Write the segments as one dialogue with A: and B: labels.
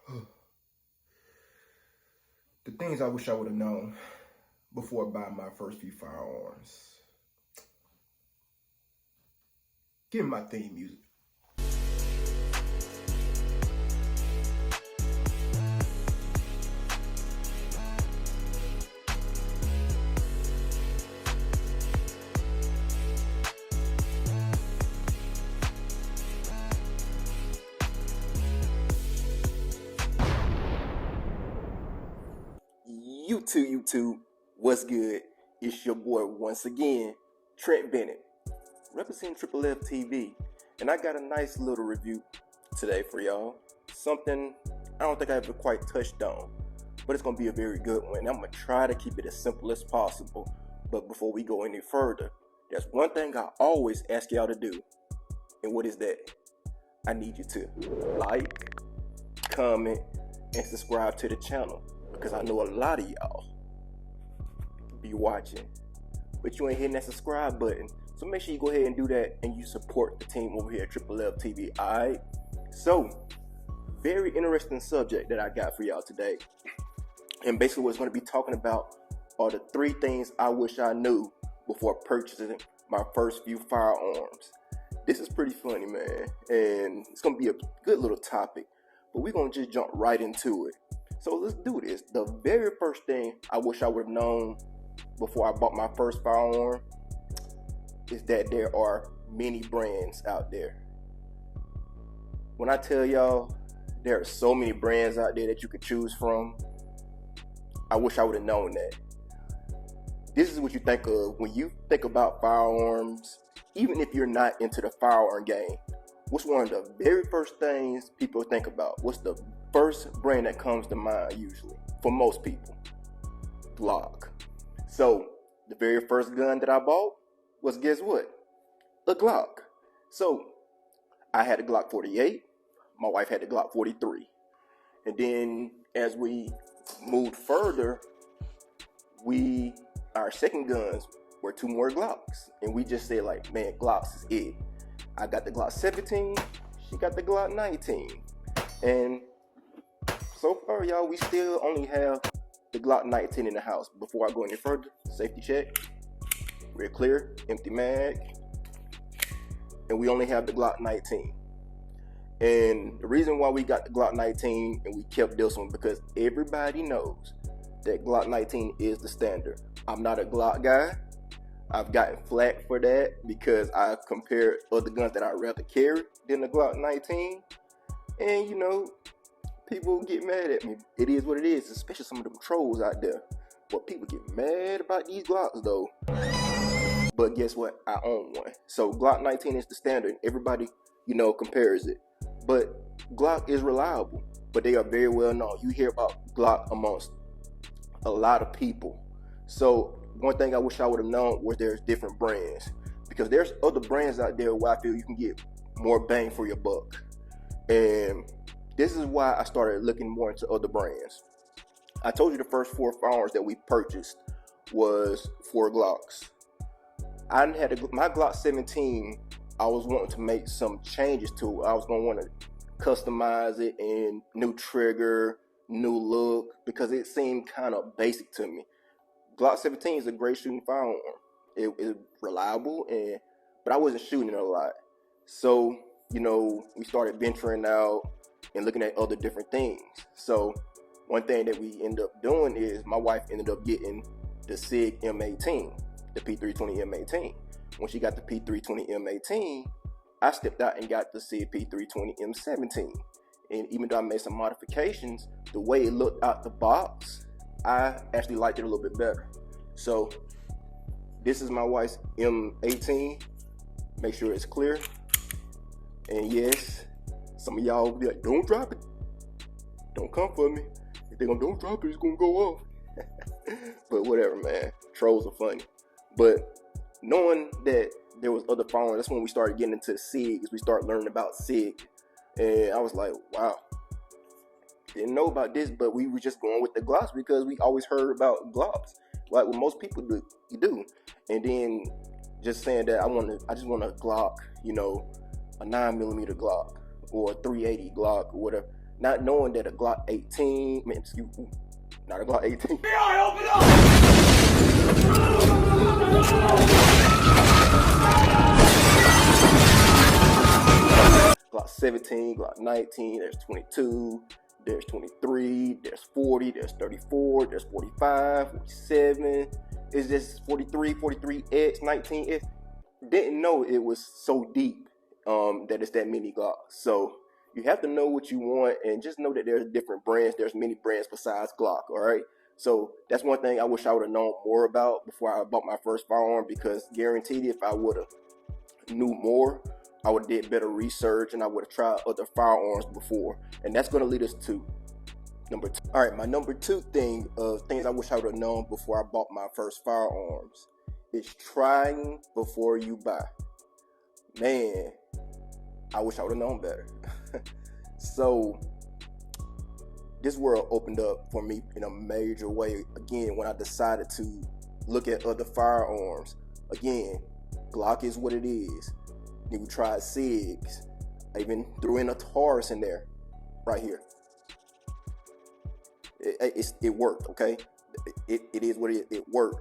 A: The things I wish I would have known before buying my first few firearms. Give me my theme music. YouTube, what's good? It's your boy once again, Trent Bennett, representing Triple F TV, and I got a nice little review today for y'all. Something I don't think I ever quite touched on, but it's gonna be a very good one. I'm gonna try to keep it as simple as possible. But before we go any further, there's one thing I always ask y'all to do, and what is that? I need you to like, comment, and subscribe to the channel. Because I know a lot of y'all be watching, but you ain't hitting that subscribe button. So make sure you go ahead and do that, and you support the team over here at Triple F TV. Alright. So, very interesting subject that I got for y'all today. And basically what it's going to be talking about are the 3 things I wish I knew before purchasing my first few firearms. This is pretty funny, man. And it's going to be a good little topic. But we're going to just jump right into it. So let's do this. The very first thing I wish I would have known before I bought my first firearm is that there are many brands out there. When I tell y'all there are so many brands out there that you could choose from, I wish I would have known that. This is what you think of when you think about firearms, even if you're not into the firearm game. What's one of the very first things people think about? What's the first brand that comes to mind usually for most people? Glock. So the very first gun that I bought was, guess what? A Glock. So I had a Glock 48. My wife had the Glock 43. And then as we moved further, our second guns were 2 more Glocks. And we just said like, man, Glocks is it. I got the Glock 17, she got the Glock 19. And so far, y'all, we still only have the Glock 19 in the house. Before I go any further, safety check. We're clear, empty mag. And we only have the Glock 19. And the reason why we got the Glock 19 and we kept this one, because everybody knows that Glock 19 is the standard. I'm not a Glock guy. I've gotten flack for that because I've compared other guns that I'd rather carry than the Glock 19. And you know, people get mad at me. It is what it is, especially some of them trolls out there. But people get mad about these Glocks though. But guess what? I own one. So Glock 19 is the standard. Everybody, compares it. But Glock is reliable. But they are very well known. You hear about Glock amongst a lot of people. So one thing I wish I would have known was there's different brands, because there's other brands out there where I feel you can get more bang for your buck. And this is why I started looking more into other brands. I told you the first 4 firearms that we purchased was 4 Glocks. I had my Glock 17. I was wanting to make some changes to it. I was going to want to customize it and new trigger, new look, because it seemed kind of basic to me. Glock 17 is a great shooting firearm. It is reliable, but I wasn't shooting it a lot. So, we started venturing out and looking at other different things. So, one thing that we ended up doing is my wife ended up getting the SIG M18, the P320 M18. When she got the P320 M18, I stepped out and got the SIG P320 M17. And even though I made some modifications, the way it looked out the box, I actually liked it a little bit better. So this is my wife's M18. Make sure it's clear. And yes, some of y'all will be like, don't drop it. Don't come for me. If they're gonna don't drop it, it's gonna go off. But whatever, man. Trolls are funny. But knowing that there was other firearms, that's when we started getting into SIGs. We started learning about SIG. And I was like, wow. Didn't know about this, but we were just going with the Glocks because we always heard about Glocks, like what most people do. And then just saying that I just want a Glock, a 9mm Glock or a 380 Glock or whatever. not knowing that a Glock 18, man, excuse me, not a Glock 18.
B: Open up!
A: Glock 17, Glock 19, there's 22, there's 23, there's 40, there's 34, there's 45, 47, it's just 43, 43X, 19X. Didn't know it was so deep that it's that many Glocks. So you have to know what you want and just know that there's different brands. There's many brands besides Glock, all right? So that's one thing I wish I would have known more about before I bought my first firearm, because guaranteed if I would have knew more, I would have did better research and I would have tried other firearms before. And that's going to lead us to number 2. All right, my number 2 thing of things I wish I would have known before I bought my first firearms is trying before you buy. Man, I wish I would have known better. So this world opened up for me in a major way again when I decided to look at other firearms. Again, Glock is what it is. Then we tried SIGs. I even threw in a Taurus in there, right here. It worked, okay? It is what it worked.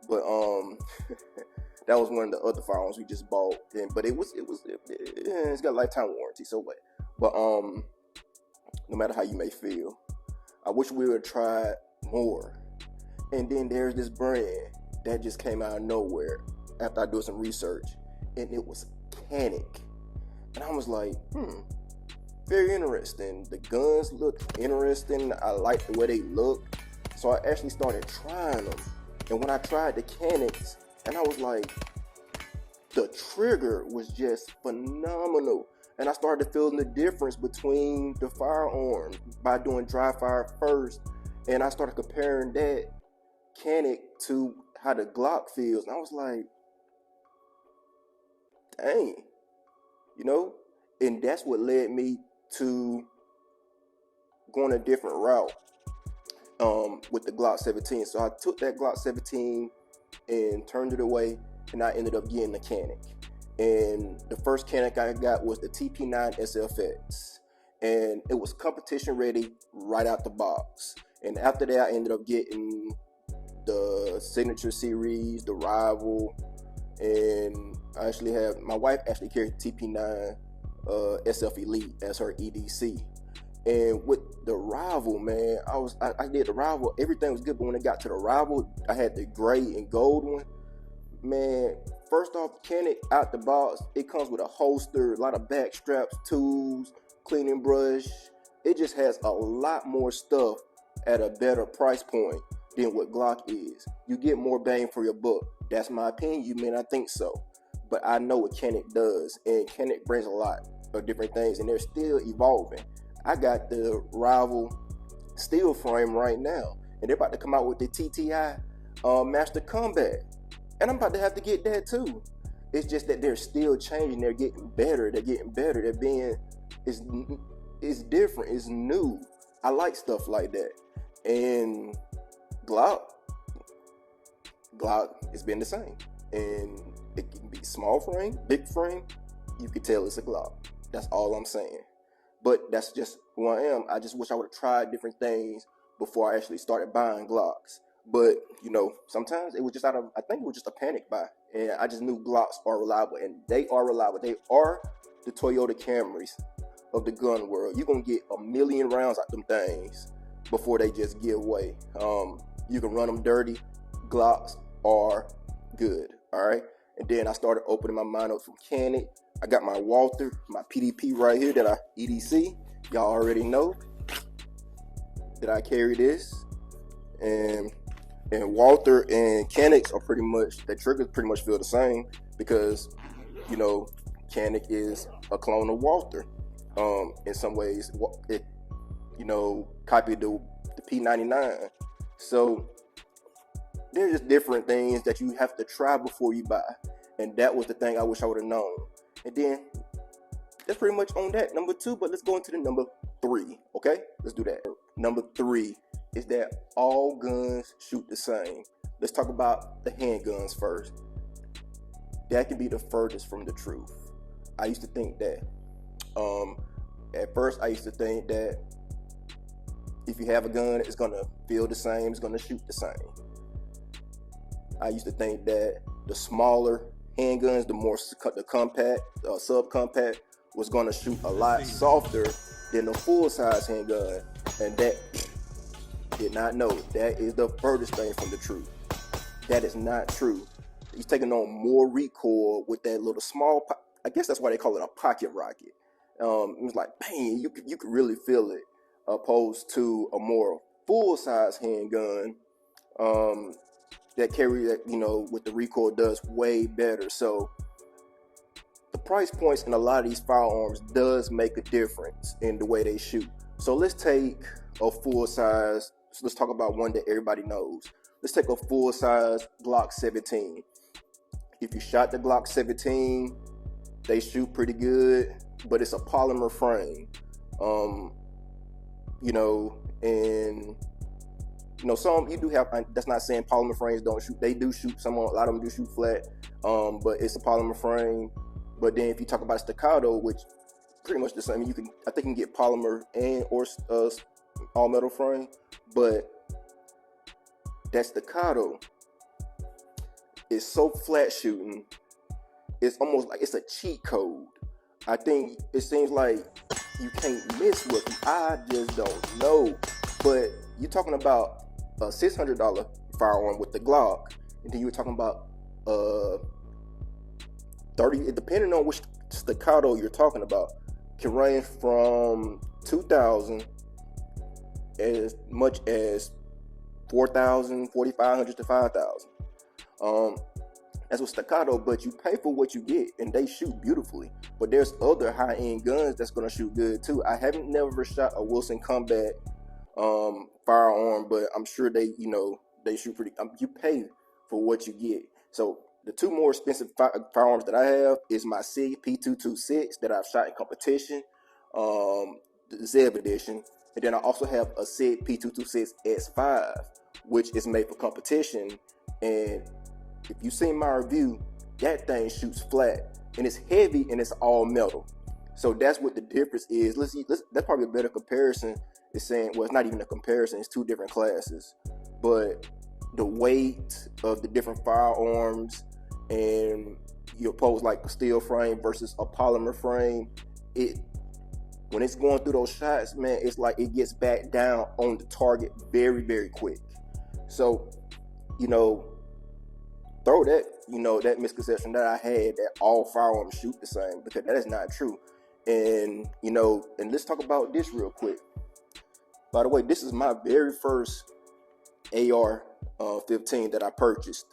A: But that was one of the other firearms we just bought. But it's got a lifetime warranty, so what? But no matter how you may feel, I wish we would have tried more. And then there's this brand that just came out of nowhere after I do some research, and it was Canic. And I was like, very interesting. The guns look interesting. I like the way they look. So I actually started trying them. And when I tried the Canics, and I was like, the trigger was just phenomenal. And I started feeling the difference between the firearms by doing dry fire first. And I started comparing that Canic to how the Glock feels. And I was like, dang, you know? And that's what led me to going a different route with the Glock 17. So I took that Glock 17 and turned it away, and I ended up getting the Canic. And the first Canic I got was the TP9 SFX, and it was competition ready right out the box. And after that, I ended up getting the Signature Series, the Rival, and I actually have, my wife actually carried TP9 SF Elite as her EDC. And with the Rival, man, I did the Rival, everything was good, but when it got to the Rival, I had the gray and gold one. Man, first off, Canic out the box, it comes with a holster, a lot of back straps, tools, cleaning brush. It just has a lot more stuff at a better price point than what Glock is. You get more bang for your buck. That's my opinion. You may not think so, but I know what Canic does, and Canic brings a lot of different things, and they're still evolving. I got the Rival steel frame right now, and they're about to come out with the TTI Master Combat, and I'm about to have to get that too. It's just that they're still changing. They're getting better. They're being, it's different. It's new. I like stuff like that. And Glock has been the same, and it can be small frame, big frame. You can tell it's a Glock. That's all I'm saying. But that's just who I am. I just wish I would have tried different things before I actually started buying Glocks. But, you know, sometimes it was just I think it was just a panic buy. And I just knew Glocks are reliable, and they are reliable. They are the Toyota Camrys of the gun world. You're going to get 1 million rounds out them things before they just give away. You can run them dirty. Glocks are good, all right? And then I started opening my mind up from Canic. I got my Walther, my PDP right here that I EDC. Y'all already know that I carry this. And Walther and Canics are pretty much, the triggers pretty much feel the same, because, you know, Canic is a clone of Walther. In some ways, it, you know, copied the P99. So there's just different things that you have to try before you buy. And that was the thing I wish I would have known. And then that's pretty much on that, number 2. But let's go into the number 3, okay? Let's do that. Number 3 is that all guns shoot the same. Let's talk about the handguns first. That can be the furthest from the truth. I used to think that. At first, I used to think that if you have a gun, it's gonna feel the same, it's gonna shoot the same. I used to think that the smaller handguns, the compact, subcompact, was gonna shoot a lot softer than the full-size handgun, and that did not know. That is the furthest thing from the truth. That is not true. He's taking on more recoil with that little small. I guess that's why they call it a pocket rocket. It was like, bang, you could really feel it, opposed to a more full-size handgun that carry that, with the recoil does way better. So the price points in a lot of these firearms does make a difference in the way they shoot. So let's take a full-size. So let's talk about one that everybody knows. Let's take a full-size Glock 17. If you shot the Glock 17, they shoot pretty good, but it's a polymer frame. And some you do have. That's not saying polymer frames don't shoot. They do shoot. A lot of them do shoot flat. But it's a polymer frame. But then if you talk about staccato, which pretty much the same, I think you can get polymer or all metal frame, but that staccato is so flat shooting. It's almost like it's a cheat code. I think it seems like you can't miss with them. I just don't know. But you're talking about a $600 firearm with the Glock, and then you were talking about 30. Depending on which staccato you're talking about, can range from 2,000 as much as 4,000, 4,500 to 5,000. That's with staccato, but you pay for what you get, and they shoot beautifully. But there's other high-end guns that's gonna shoot good too. I haven't never shot a Wilson Combat firearm, but I'm sure they shoot pretty. You pay for what you get. So the two more expensive firearms that I have is my SIG P226 that I've shot in competition, the Zeb edition, and then I also have a SIG P226 S5, which is made for competition. And if you've seen my review, that thing shoots flat, and it's heavy, and it's all metal. So that's what the difference is. That's probably a better comparison. It's saying, well, it's not even a comparison. It's two different classes. But the weight of the different firearms, and you oppose like a steel frame versus a polymer frame, when it's going through those shots, man, it's like it gets back down on the target very, very quick. So, throw that, that misconception that I had that all firearms shoot the same, because that is not true. And, and let's talk about this real quick. By the way, this is my very first AR-15 that I purchased.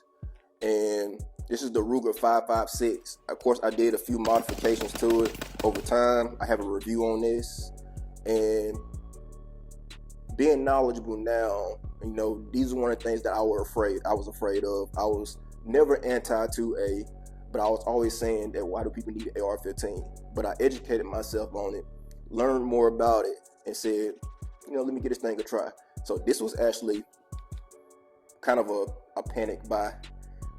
A: And this is the Ruger 5.56. Of course, I did a few modifications to it over time. I have a review on this. And being knowledgeable now, these are one of the things that I was afraid of. I was never anti-2A, but I was always saying that why do people need an AR-15? But I educated myself on it, learned more about it, and said, let me get this thing a try. So this was actually kind of a panic buy.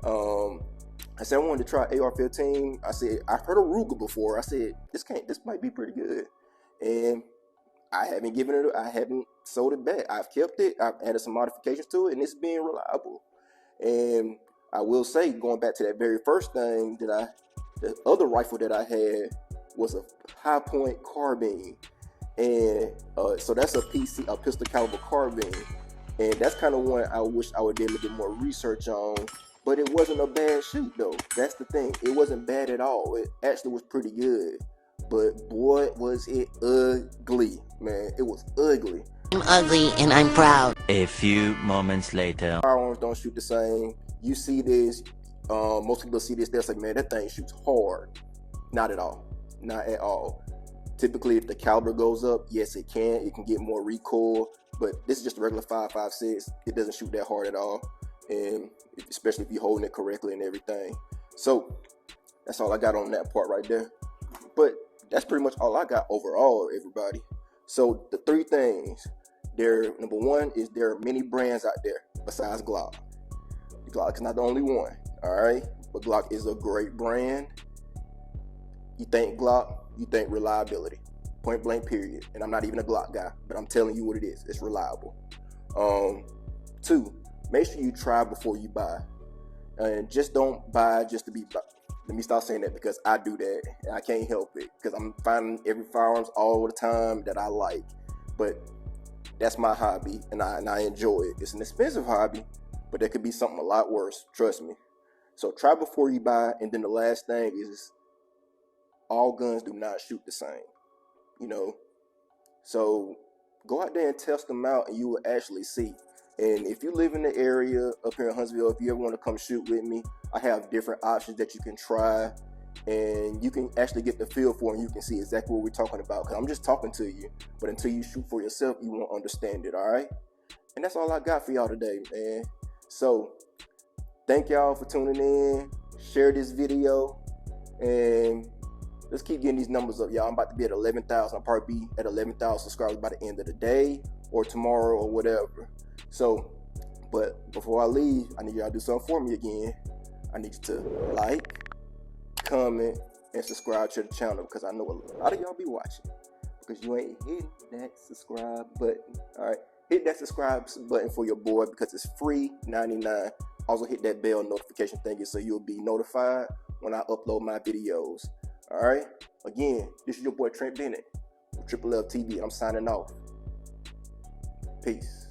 A: I said I wanted to try AR-15. I said I've heard of Ruger before. I said this might be pretty good, and I haven't sold it back. I've kept it. I've added some modifications to it, and it's being reliable. And I will say, going back to that very first thing, the other rifle that I had was a high point carbine. And so that's a pistol caliber carbine. And that's kind of one I wish I would do a little bit more research on. But it wasn't a bad shoot, though. That's the thing. It wasn't bad at all. It actually was pretty good. But boy, was it ugly, man. It was ugly.
B: I'm ugly and I'm proud.
C: A few moments later.
A: Firearms don't shoot the same. You see this, most people see this, they'll say, man, that thing shoots hard. Not at all. Not at all. Typically, if the caliber goes up, yes, it can. It can get more recoil. But this is just a regular 5.56. It doesn't shoot that hard at all. And especially if you're holding it correctly and everything. So that's all I got on that part right there. But that's pretty much all I got overall, everybody. So the three things, number one is there are many brands out there besides Glock. Glock is not the only one, all right? But Glock is a great brand. You think Glock, you think reliability. Point blank, period. And I'm not even a Glock guy, but I'm telling you what it is. It's reliable. 2, make sure you try before you buy. And just don't buy just to be buy. Let me stop saying that because I do that and I can't help it because I'm finding every firearms all the time that I like. But that's my hobby and I enjoy it. It's an expensive hobby, but there could be something a lot worse. Trust me. So try before you buy. And then the last thing is all guns do not shoot the same. You know, so go out there and test them out and you will actually see. And if you live in the area up here in Huntsville, if you ever want to come shoot with me, I have different options that you can try and you can actually get the feel for and you can see exactly what we're talking about. Because I'm just talking to you, but until you shoot for yourself, you won't understand it, all right? And that's all I got for y'all today, man. So thank y'all for tuning in. Share this video and let's keep getting these numbers up, y'all. I'm about to be at 11,000. I'll probably be at 11,000 subscribers by the end of the day or tomorrow or whatever. So, but before I leave, I need y'all to do something for me again. I need you to like, comment, and subscribe to the channel because I know a lot of y'all be watching because you ain't hitting that subscribe button. All right, hit that subscribe button for your boy because it's free, $99. Also hit that bell notification thingy so you'll be notified when I upload my videos. All right. Again, this is your boy Trent Bennett, Triple L TV. I'm signing off. Peace.